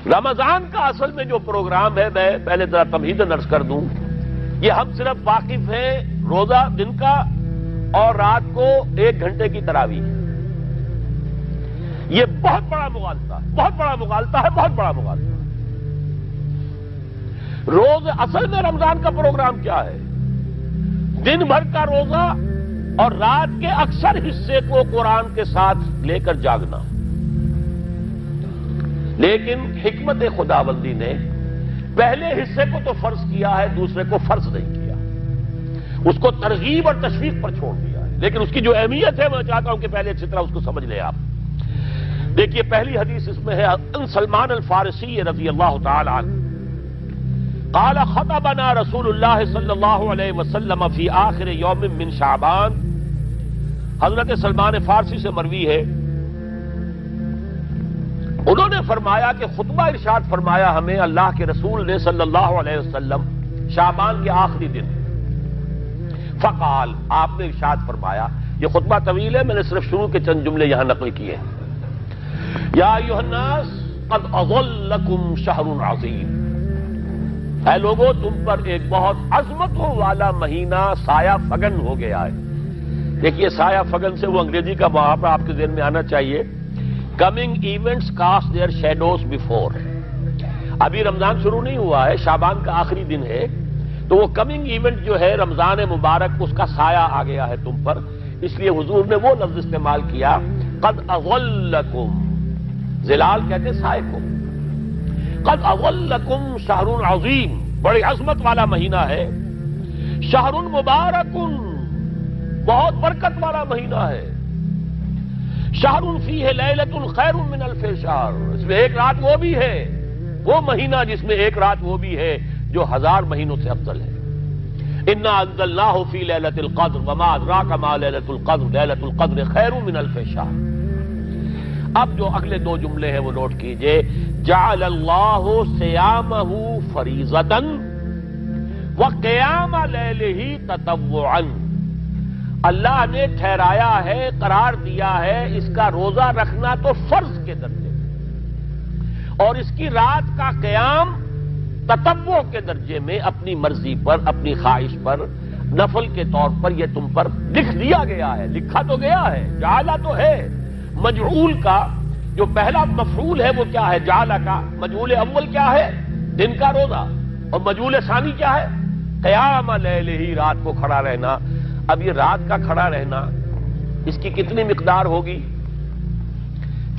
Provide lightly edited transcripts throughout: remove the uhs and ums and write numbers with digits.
رمضان کا اصل میں جو پروگرام ہے، میں پہلے ذرا تمہیداً عرض کر دوں، یہ ہم صرف واقف ہیں روزہ دن کا اور رات کو 1 گھنٹے کی تراویح۔ یہ بہت بڑا مغالطہ ہے، بہت بڑا مغالطہ ہے، بہت بڑا مغالطہ ہے۔ روز اصل میں رمضان کا پروگرام کیا ہے؟ دن بھر کا روزہ اور رات کے اکثر حصے کو قرآن کے ساتھ لے کر جاگنا۔ لیکن حکمت خداوندی نے پہلے حصے کو تو فرض کیا ہے، دوسرے کو فرض نہیں کیا، اس کو ترغیب اور تشویق پر چھوڑ دیا ہے۔ لیکن اس کی جو اہمیت ہے میں چاہتا ہوں کہ پہلے اچھی طرح اس کو سمجھ لیں آپ۔ دیکھیے پہلی حدیث اس میں ہے ان سلمان الفارسی رضی اللہ تعالی عنہ قال خطبنا رسول اللہ صلی اللہ علیہ وسلم فی آخر یوم من شعبان۔ حضرت سلمان فارسی سے مروی ہے، انہوں نے فرمایا کہ خطبہ ارشاد فرمایا ہمیں اللہ کے رسول نے صلی اللہ علیہ وسلم شعبان کے آخری دن۔ فقال، آپ نے ارشاد فرمایا، یہ خطبہ طویل ہے، میں نے صرف شروع کے چند جملے یہاں نقل کیے ہیں۔ یا ایھا الناس قد اظلکم شہر عظیم، اے لوگوں تم پر ایک بہت عظمتوں والا مہینہ سایہ فگن ہو گیا ہے۔ دیکھیے سایہ فگن سے وہ انگریزی کا محاورہ آپ کے ذہن میں آنا چاہیے، coming events cast their shadows before. ابھی رمضان شروع نہیں ہوا ہے، شعبان کا آخری دن ہے، تو وہ کمنگ ایونٹ جو ہے رمضان مبارک، اس کا سایہ آ گیا ہے تم پر، اس لیے حضور نے وہ لفظ استعمال کیا قد اظلکم، ظلال کہتے سائے کو، قد اظلکم شہر عظیم، بڑی عظمت والا مہینہ ہے، شہر مبارک، بہت برکت والا مہینہ ہے، شہر فیہ لیلۃ خیر من الف شہر، اس میں ایک رات وہ بھی ہے، وہ مہینہ جس میں ایک رات وہ بھی ہے جو 1000 مہینوں سے افضل ہے۔ انا انزلناہ فی لیلۃ القدر وما ادراک ما لیلۃ القدر لیلۃ القدر خیر من الف شہر۔ اب جو اگلے 2 جملے ہیں وہ نوٹ کیجئے، جعل اللہ صیامہ فریضۃ وقیام لیلہ تطوعا، اللہ نے ٹھہرایا ہے، قرار دیا ہے اس کا روزہ رکھنا تو فرض کے درجے میں، اور اس کی رات کا قیام تطوع کے درجے میں، اپنی مرضی پر، اپنی خواہش پر، نفل کے طور پر یہ تم پر لکھ دیا گیا ہے، لکھا تو گیا ہے، جعلہ تو ہے۔ مجعول کا جو پہلا مفعول ہے وہ کیا ہے؟ جعلہ کا مجعول اول کیا ہے؟ دن کا روزہ، اور مجعول ثانی کیا ہے؟ قیام لیلہ، رات کو کھڑا رہنا۔ اب یہ رات کا کھڑا رہنا اس کی کتنی مقدار ہوگی؟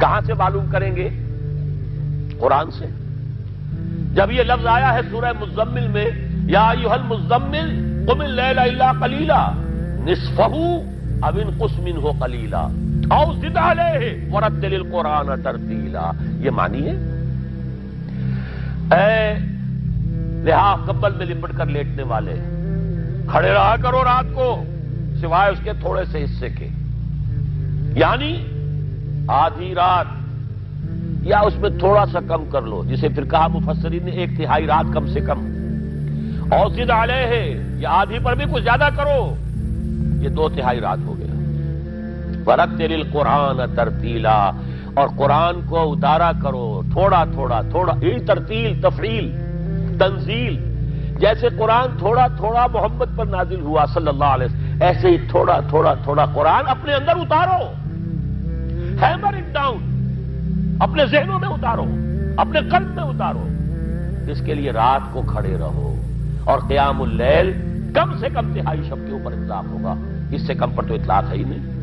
کہاں سے معلوم کریں گے؟ قرآن سے۔ جب یہ لفظ آیا ہے سورہ مزمل میں، یا ایھا المزمل قم اللیل الا قلیلا نصفہ او انقص منہ قلیلا او زد علیہ ورتل القرآن ترتیلا، یہ معنی ہے اے لحاظ کمبل میں لپٹ کر لیٹنے والے، کھڑے رہا کرو رات کو سوائے اس کے تھوڑے سے حصے کے، یعنی آدھی رات یا اس میں تھوڑا سا کم کر لو، جسے پھر کہا مفسرین نے 1/3 رات کم سے کم، اور زد علیہ یا آدھی پر بھی کچھ زیادہ کرو، یہ 2/3 رات ہو گیا۔ ورتل القرآن ترتیلا، اور قرآن کو اتارا کرو تھوڑا تھوڑا تھوڑا، یہ ترتیل، تفعیل، تنزیل، جیسے قرآن تھوڑا تھوڑا محمد پر نازل ہوا صلی اللہ علیہ وسلم، ایسے ہی تھوڑا تھوڑا تھوڑا قرآن اپنے اندر اتارو، ہیمر اٹ ڈاؤن، اپنے ذہنوں میں اتارو، اپنے قلب میں اتارو۔ اس کے لیے رات کو کھڑے رہو، اور قیام اللیل کم سے کم 1/3 شب کے اوپر اطلاق ہوگا، اس سے کم پر تو اطلاق ہے ہی نہیں۔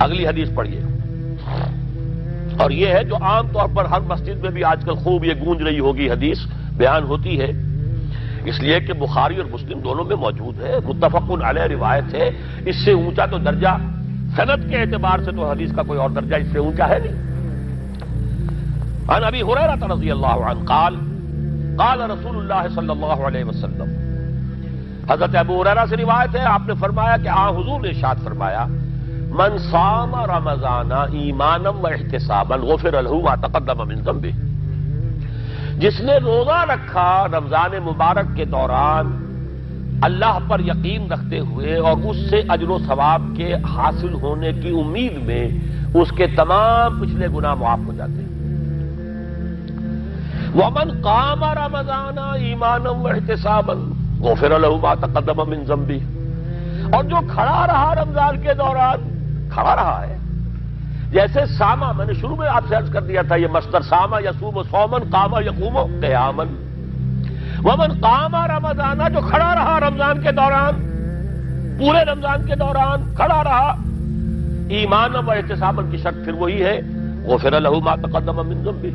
اگلی حدیث پڑھیے، اور یہ ہے جو عام طور پر ہر مسجد میں بھی آج کل خوب یہ گونج رہی ہوگی، حدیث بیان ہوتی ہے، اس لیے کہ بخاری اور مسلم دونوں میں موجود ہے، متفق علیہ روایت ہے، اس سے اونچا تو درجہ سند کے اعتبار سے تو حدیث کا کوئی اور درجہ اس سے اونچا ہے نہیں۔ عن ابی ہریرہ رضی اللہ عنہ قال قال رسول اللہ صلی اللہ علیہ وسلم، حضرت ابو ہریرہ سے روایت ہے، آپ نے فرمایا کہ حضور نے ارشاد فرمایا، من صام رمضان ایمانا واحتسابا غفر له ما تقدم من ذنبه، جس نے روزہ رکھا رمضان مبارک کے دوران اللہ پر یقین رکھتے ہوئے اور اس سے اجر و ثواب کے حاصل ہونے کی امید میں، اس کے تمام پچھلے گناہ معاف ہو جاتے ہیں۔ ومن قام رمضان ایمانا واحتسابا غفر له ما تقدم من ذنبه، اور جو کھڑا رہا رمضان کے دوران، کھڑا رہا ہے، جیسے ساما، میں نے شروع میں آپ سے عرض کر دیا تھا یہ مصدر ساما یصوم صومن، قام یقوم قیاما، ومن قام رمضان، جو کھڑا رہا رمضان کے دوران، پورے رمضان کے دوران کھڑا رہا، ایمان و احتسابا کی شرط پھر وہی ہے، غفر له ما تقدم من ذنبه،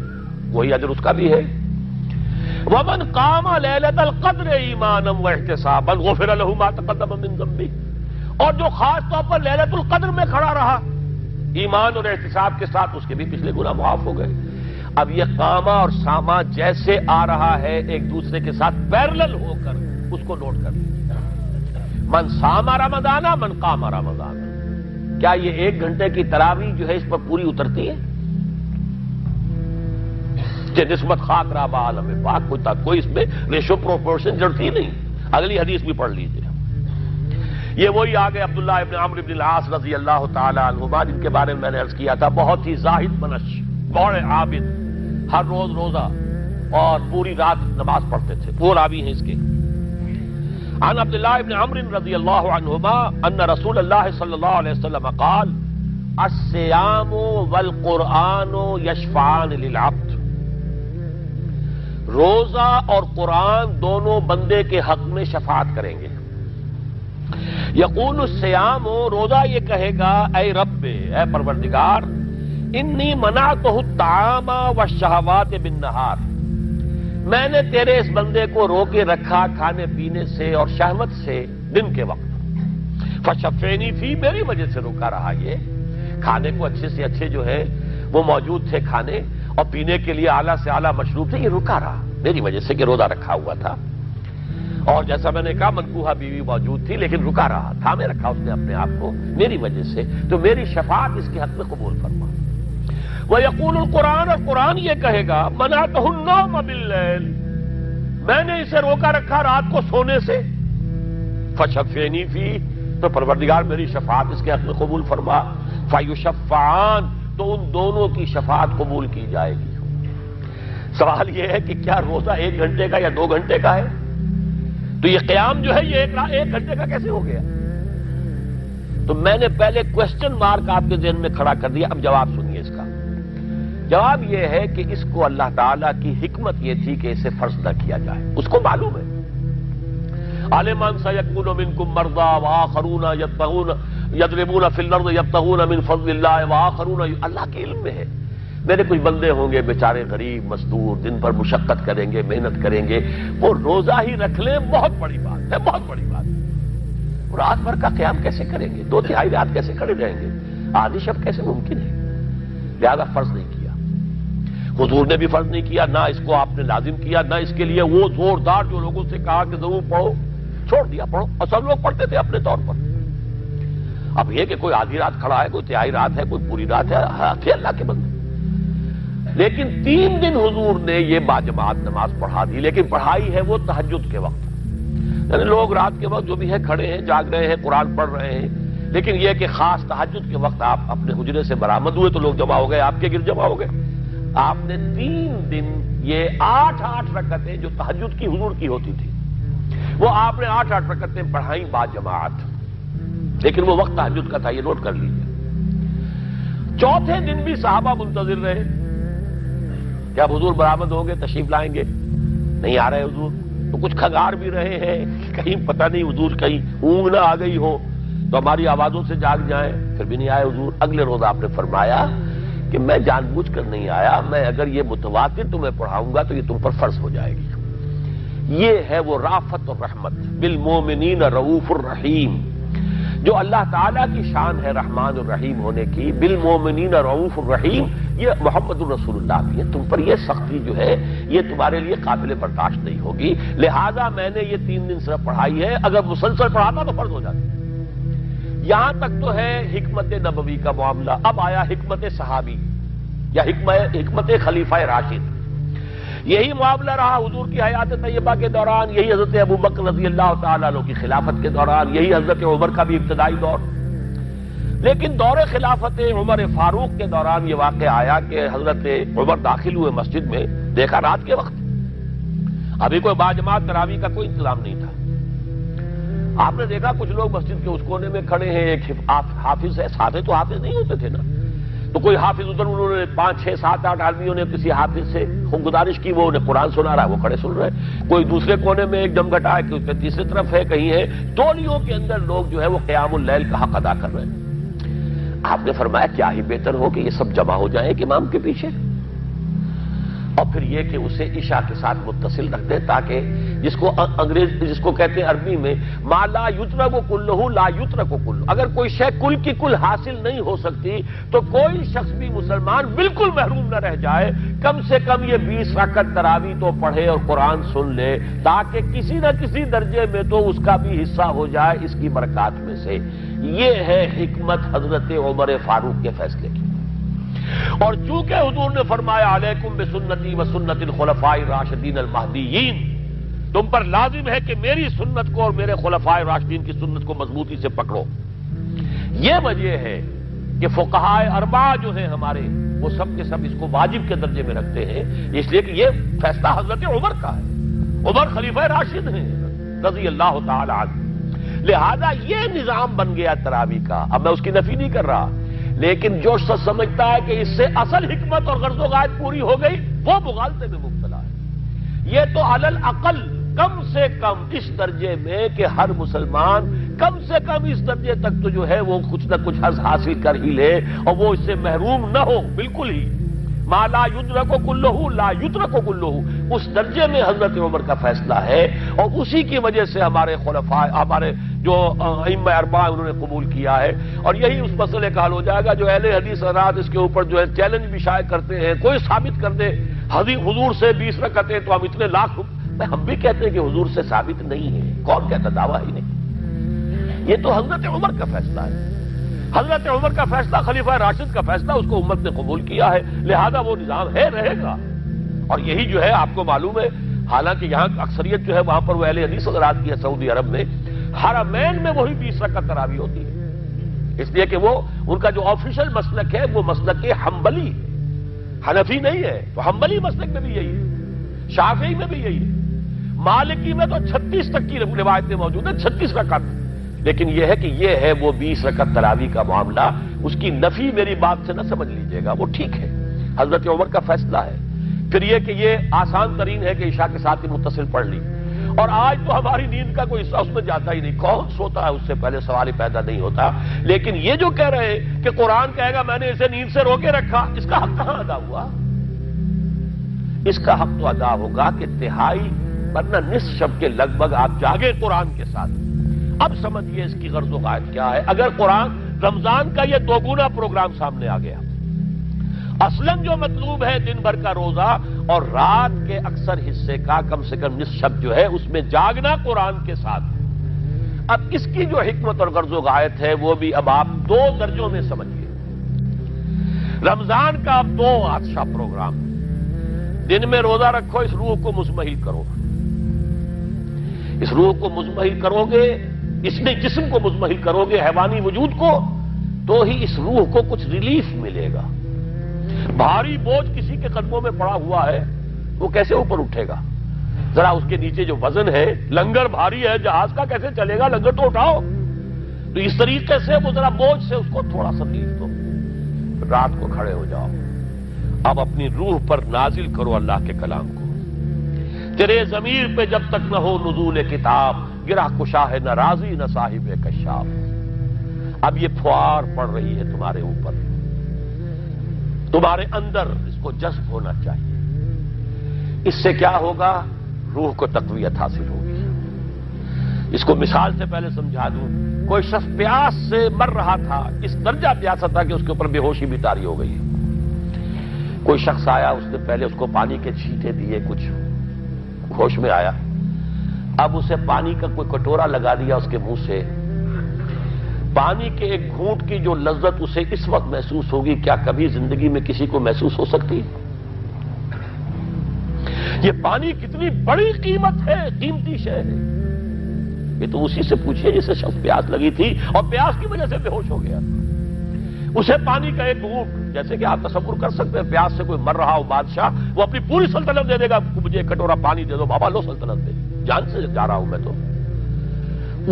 وہی اجر اس کا بھی ہے، ومن قام لیلۃ القدر ایمانا واحتسابا غفر له ما تقدم من ذنبه، اور جو خاص طور پر لیلۃ القدر میں کھڑا رہا ایمان اور احتساب کے ساتھ، اس کے بھی پچھلے گناہ معاف ہو گئے۔ اب یہ قامہ اور سامہ جیسے آ رہا ہے ایک دوسرے کے ساتھ پیرلل ہو کر، اس کو نوٹ کر لیجیے، من سام رمضان من قام رمضان، کیا یہ 1 گھنٹے کی تراویح جو ہے اس پر پوری اترتی ہے؟ کہ نسبت خاک رابع عالم پاک کوئی اس میں ریشو پروپورشن جڑتی نہیں۔ اگلی حدیث بھی پڑھ لیجیے، یہ وہی آگے عبداللہ ابن عمرو بن العاص رضی اللہ تعالی عنہما، جن کے بارے میں میں نے عرض کیا تھا، بہت ہی زاہد منش، بڑے عابد، ہر روز روزہ اور پوری رات نماز پڑھتے تھے، وہ راوی ہیں اس کے۔ عن عبداللہ ابن عمرو رضی اللہ عنہما ان رسول اللہ صلی اللہ علیہ وسلم قال الصیام والقرآن یشفعان للعبد، روزہ اور قرآن دونوں بندے کے حق میں شفاعت کریں گے۔ یقول الصیام، روزہ یہ کہے گا اے رب، اے پروردگار، انی منعتہ الطعام والشہوات بالنہار، میں نے تیرے اس بندے کو روکے رکھا کھانے پینے سے اور شہوت سے دن کے وقت، فشفعنی فی، میری وجہ سے روکا رہا، یہ کھانے کو اچھے سے اچھے جو ہے وہ موجود تھے کھانے، اور پینے کے لیے اعلیٰ سے اعلیٰ مشروب تھے، یہ رکا رہا میری وجہ سے کہ روزہ رکھا ہوا تھا، اور جیسا میں نے کہا منکوحہ بیوی موجود تھی لیکن رکا رہا، تھامے رکھا اس نے اپنے آپ کو میری وجہ سے، تو میری شفاعت اس کے حق میں قبول فرما۔ وَيَقُولُ الْقُرْآنُ، اور قرآن یہ کہے گا مَنَعْتُهُ النَّوْمَ بِاللَّيْلِ، میں نے اسے روکا رکھا رات کو سونے سے، فَشَفِّعْنِي فِيهِ، تو پروردگار میری شفاعت اس کے حق میں قبول فرما، فَيُشَفَّعَانِ، تو ان دونوں کی شفاعت قبول کی جائے گی۔ سوال یہ ہے کہ کیا روزہ 1 گھنٹے کا یا 2 گھنٹے کا ہے؟ تو یہ قیام جو ہے یہ 1 گھنٹے کا کیسے ہو گیا؟ تو میں نے پہلے کوسچن مارک آپ کے ذہن میں کھڑا کر دیا، اب جواب سنیے اس کا۔ جواب یہ ہے کہ اس کو اللہ تعالیٰ کی حکمت یہ تھی کہ اسے فرض نہ کیا جائے، اس کو معلوم ہے۔ عالمان سیکون منکم مرضی وآخرون یضربون فی الارض یبتغون من فضل اللہ وآخرون، اللہ کے علم میں ہے میرے کچھ بندے ہوں گے بیچارے غریب مزدور، دن پر مشقت کریں گے، محنت کریں گے، وہ روزہ ہی رکھ لیں، بہت بڑی بات ہے، بہت بڑی بات ہے۔ رات بھر کا قیام کیسے کریں گے؟ 2/3 رات کیسے کھڑے رہیں گے؟ آدھی شب کیسے ممکن ہے؟ لہذا فرض نہیں کیا، حضور نے بھی فرض نہیں کیا، نہ اس کو آپ نے لازم کیا، نہ اس کے لیے وہ زوردار جو لوگوں سے کہا کہ ضرور پڑھو، چھوڑ دیا پڑھو، اور سب لوگ پڑھتے تھے اپنے طور پر۔ اب یہ کہ کوئی آدھی رات کھڑا ہے، کوئی 1/3 رات ہے، کوئی پوری رات ہے، تھے اللہ کے بندے۔ لیکن 3 دن حضور نے یہ باجماعت نماز پڑھا دی، لیکن پڑھائی ہے وہ تہجد کے وقت، یعنی لوگ رات کے وقت جو بھی ہے کھڑے ہیں، جاگ رہے ہیں، قرآن پڑھ رہے ہیں، لیکن یہ کہ خاص تہجد کے وقت آپ اپنے حجرے سے برآمد ہوئے تو لوگ جمع ہو گئے، آپ کے گرد جمع ہو گئے۔ آپ نے 3 دن یہ 8 رکعتیں جو تہجد کی حضور کی ہوتی تھی، وہ آپ نے 8 رکعتیں پڑھائیں باجماعت، لیکن وہ وقت تہجد کا تھا، یہ نوٹ کر لیجیے۔ 4تھے دن بھی صحابہ منتظر رہے، کیا حضور برآمد ہوں گے، تشریف لائیں گے؟ نہیں آ رہے حضور، تو کچھ کھنگار بھی رہے ہیں، کہیں پتہ نہیں حضور کہیں اونگ نہ آ گئی ہو تو ہماری آوازوں سے جاگ جائیں، پھر بھی نہیں آئے حضور۔ اگلے روز آپ نے فرمایا کہ میں جان بوجھ کر نہیں آیا، میں اگر یہ متواتر تمہیں پڑھاؤں گا تو یہ تم پر فرض ہو جائے گی۔ یہ ہے وہ رافت اور رحمت، بالمومنین رؤوف الرحیم، جو اللہ تعالیٰ کی شان ہے رحمان الرحیم ہونے کی، بالمومنین رؤوف الرحیم، یہ محمد الرسول اللہ بھی ہے، تم پر یہ سختی جو ہے یہ تمہارے لیے قابل برداشت نہیں ہوگی، لہذا میں نے یہ 3 دن صرف پڑھائی ہے، اگر مسلسل پڑھاتا تو فرض ہو جاتی۔ یہاں تک تو ہے حکمت نبوی کا معاملہ، اب آیا حکمت صحابی یا حکمت خلیفہ راشد۔ یہی معاملہ رہا حضور کی حیات طیبہ کے دوران، یہی حضرت ابوبکر رضی اللہ تعالیٰ عنہ کی خلافت کے دوران، یہی حضرت عمر کا بھی ابتدائی دور۔ لیکن دور خلافت عمر فاروق کے دوران یہ واقعہ آیا کہ حضرت عمر داخل ہوئے مسجد میں، دیکھا رات کے وقت ابھی کوئی باجماعت تراویح کا کوئی انتظام نہیں تھا، آپ نے دیکھا کچھ لوگ مسجد کے اس کونے میں کھڑے ہیں، ایک حافظ ہے، ساتھ تو حافظ نہیں ہوتے تھے نا، تو کوئی حافظ ادھر، انہوں نے 5 6 7 8 آدمیوں نے کسی حافظ سے گزارش کی، وہ انہیں قرآن سنا رہا ہے، وہ کھڑے سن رہے ہیں، کوئی دوسرے کونے میں ایک جمگھٹا ہے، کوئی تیسری طرف ہے، کہیں ہے، ٹولیوں کے اندر لوگ جو ہے وہ قیام اللیل کا حق ادا کر رہے ہیں۔ آپ نے فرمایا کیا ہی بہتر ہو کہ یہ سب جمع ہو جائیں ایک امام کے پیچھے، اور پھر یہ کہ اسے عشاء کے ساتھ متصل رکھ دیں، تاکہ جس کو کہتے ہیں عربی میں ما لا یترک کلہ لا یترک کلہ، اگر کوئی شے کل کی کل حاصل نہیں ہو سکتی تو کوئی شخص بھی مسلمان بالکل محروم نہ رہ جائے، کم سے کم یہ 20 رکعت تراویح تو پڑھے اور قرآن سن لے، تاکہ کسی نہ کسی درجے میں تو اس کا بھی حصہ ہو جائے اس کی برکات میں سے۔ یہ ہے حکمت حضرت عمر فاروق کے فیصلے کی۔ اور چونکہ حضور نے فرمایا علیکم بسنتی و سنت الخلفاء الراشدین المہدیین، تم پر لازم ہے کہ میری سنت کو اور میرے خلفاء راشدین کی سنت کو مضبوطی سے پکڑو، یہ وجہ ہے کہ فقہاء اربعہ جو ہیں ہمارے، وہ سب کے سب اس کو واجب کے درجے میں رکھتے ہیں، اس لیے کہ یہ فیصلہ حضرت عمر کا ہے، عمر خلیفہ راشد ہیں رضی اللہ تعالی عنہ، لہذا یہ نظام بن گیا تراویح کا۔ اب میں اس کی نفی نہیں کر رہا، لیکن جو شخص سمجھتا ہے کہ اس سے اصل حکمت اور غرض و غایت پوری ہو گئی، وہ مغالطے میں مبتلا ہے۔ یہ تو علی الاقل کم سے کم اس درجے میں کہ ہر مسلمان کم سے کم اس درجے تک تو جو ہے وہ کچھ نہ کچھ حظ حاصل کر ہی لے، اور وہ اس سے محروم نہ ہو بالکل ہی۔ ما لا یدرک کلہ لا یترک کلہ، اس درجے میں حضرت عمر کا فیصلہ ہے، اور اسی کی وجہ سے ہمارے خلفاء، ہمارے جو ائمہ اربعہ انہوں نے قبول کیا ہے، اور یہی اس مسئلے کا حل ہو جائے گا۔ جو اہل حدیث حضرات اس کے اوپر جو ہے چیلنج بھی شائع کرتے ہیں، کوئی ثابت کر دے حضور سے 20 رکعتیں تو ہم اتنے لاکھ روپے، ہم بھی کہتے ہیں کہ حضور سے ثابت نہیں ہے، کون کہتا دعویٰ ہی نہیں، یہ تو حضرت عمر کا فیصلہ ہے، حضرت عمر کا فیصلہ، خلیفہ راشد کا فیصلہ، اس کو امت نے قبول کیا ہے، لہذا وہ نظام ہے، رہے گا۔ اور یہی جو ہے آپ کو معلوم ہے، حالانکہ یہاں اکثریت جو ہے وہاں پر وہ اہل حدیث حضرات کی ہے سعودی عرب میں، حرمین میں وہی 20 رکعت تراویح ہوتی ہے، اس لیے کہ وہ ان کا جو آفیشل مسلک ہے وہ مسلک حنبلی، حنفی نہیں ہے، تو حنبلی مسلک میں بھی یہی ہے، شافعی میں بھی یہی ہے، مالکی میں تو 36 تک کی روایتیں موجود ہیں، 36 رکعت، لیکن یہ ہے کہ یہ ہے وہ 20 رکعت تراویح کا معاملہ، اس کی نفی میری بات سے نہ سمجھ لیجئے گا، وہ ٹھیک ہے، حضرت عمر کا فیصلہ ہے۔ پھر یہ کہ یہ آسان ترین ہے کہ عشاء کے ساتھ ہی متصل پڑھ لی، اور آج تو ہماری نیند کا کوئی حصہ اس میں جاتا ہی نہیں، کون سوتا ہے، اس سے پہلے سوال ہی پیدا نہیں ہوتا، لیکن یہ جو کہہ رہے ہیں کہ قرآن کہے گا میں نے اسے نیند سے روکے رکھا، اس کا حق کہاں ادا ہوا؟ اس کا حق تو ادا ہوگا کہ تہائی ورنہ نصف شب کے لگ بھگ آپ جاگے قرآن کے ساتھ۔ اب سمجھیے اس کی غرض و غایت کیا ہے۔ اگر قرآن رمضان کا یہ دوگنا پروگرام سامنے آ گیا، اصلاً جو مطلوب ہے دن بھر کا روزہ اور رات کے اکثر حصے کا کم سے کم نصف شب جو ہے اس میں جاگنا قرآن کے ساتھ، اب اس کی جو حکمت اور غرض و غایت ہے وہ بھی اب آپ 2 درجوں میں سمجھیے۔ رمضان کا اب 2 اچھا پروگرام، دن میں روزہ رکھو، اس روح کو مزمحل کرو، اس روح کو مزمحل کرو گے، اس نے جسم کو مزمحل کرو گے، حیوانی وجود کو، تو ہی اس روح کو کچھ ریلیف ملے گا۔ بھاری بوجھ کسی کے قدموں میں پڑا ہوا ہے، وہ کیسے اوپر اٹھے گا؟ ذرا اس کے نیچے جو وزن ہے، لنگر بھاری ہے، جہاز کا کیسے چلے گا؟ لنگر تو اٹھاؤ۔ تو اس طریقے سے وہ ذرا بوجھ سے اس کو تھوڑا سا ریلیف دو، رات کو کھڑے ہو جاؤ، اب اپنی روح پر نازل کرو اللہ کے کلام کو۔ تیرے ضمیر پہ جب تک نہ ہو نزول کتاب، گرہ کشا ہے نہ راضی نہ صاحب کشاف۔ اب یہ پھوار پڑ رہی ہے تمہارے اوپر، تمہارے اندر اس کو جذب ہونا چاہیے۔ اس سے کیا ہوگا؟ روح کو تقویت حاصل ہوگی۔ اس کو مثال سے پہلے سمجھا دوں، کوئی شخص پیاس سے مر رہا تھا، اس درجہ پیاسا تھا کہ اس کے اوپر بے ہوشی بھی طاری ہو گئی۔ کوئی شخص آیا، اس نے پہلے اس کو پانی کے چھینٹے دیے، کچھ ہوش میں آیا، اب اسے پانی کا کوئی کٹورا لگا دیا اس کے منہ سے، پانی کے ایک گھونٹ کی جو لذت اسے اس وقت محسوس ہوگی، کیا کبھی زندگی میں کسی کو محسوس ہو سکتی؟ یہ پانی کتنی بڑی قیمت ہے، قیمتی شے ہے، یہ تو اسی سے پوچھئے جسے شخص پیاس لگی تھی اور پیاس کی وجہ سے بے ہوش ہو گیا۔ اسے پانی کا ایک گھونٹ، جیسے کہ آپ تصور کر سکتے ہیں پیاس سے کوئی مر رہا ہو بادشاہ، وہ اپنی پوری سلطنت دے دے گا، مجھے ایک کٹورا پانی دے دو بابا، لو سلطنت دے، جان سے جا رہا ہوں میں تو۔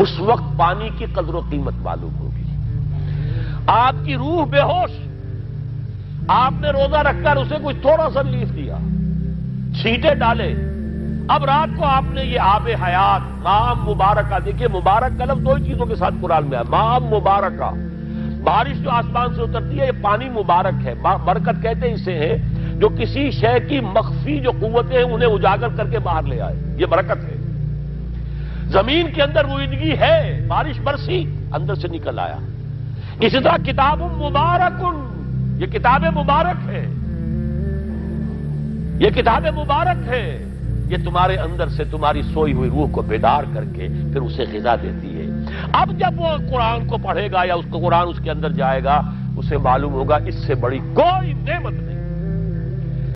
اس وقت پانی کی قدر و قیمت معلوم ہوگی۔ آپ کی روح بے ہوش، آپ نے روزہ رکھ کر اسے کوئی تھوڑا سا ریلیف دیا، چھینٹے ڈالے، اب رات کو آپ نے یہ آب حیات ماء مبارکہ، دیکھیے مبارک کا لفظ دو ہی چیزوں کے ساتھ قرآن میں ہے، ماء مبارکہ، بارش جو آسمان سے اترتی ہے یہ پانی مبارک ہے، برکت کہتے ہیں اسے ہیں جو کسی شے کی مخفی جو قوتیں ہیں انہیں اجاگر کر کے باہر لے آئے، یہ برکت ہے۔ زمین کے اندر روئیدگی ہے، بارش برسی، اندر سے نکل آیا۔ اسی طرح کتاب مبارک، یہ کتاب مبارک ہے، یہ کتاب مبارک ہے، یہ تمہارے اندر سے تمہاری سوئی ہوئی روح کو بیدار کر کے پھر اسے غذا دیتی ہے۔ اب جب وہ قرآن کو پڑھے گا یا اس کو قرآن اس کے اندر جائے گا، اسے معلوم ہوگا اس سے بڑی کوئی نعمت نہیں۔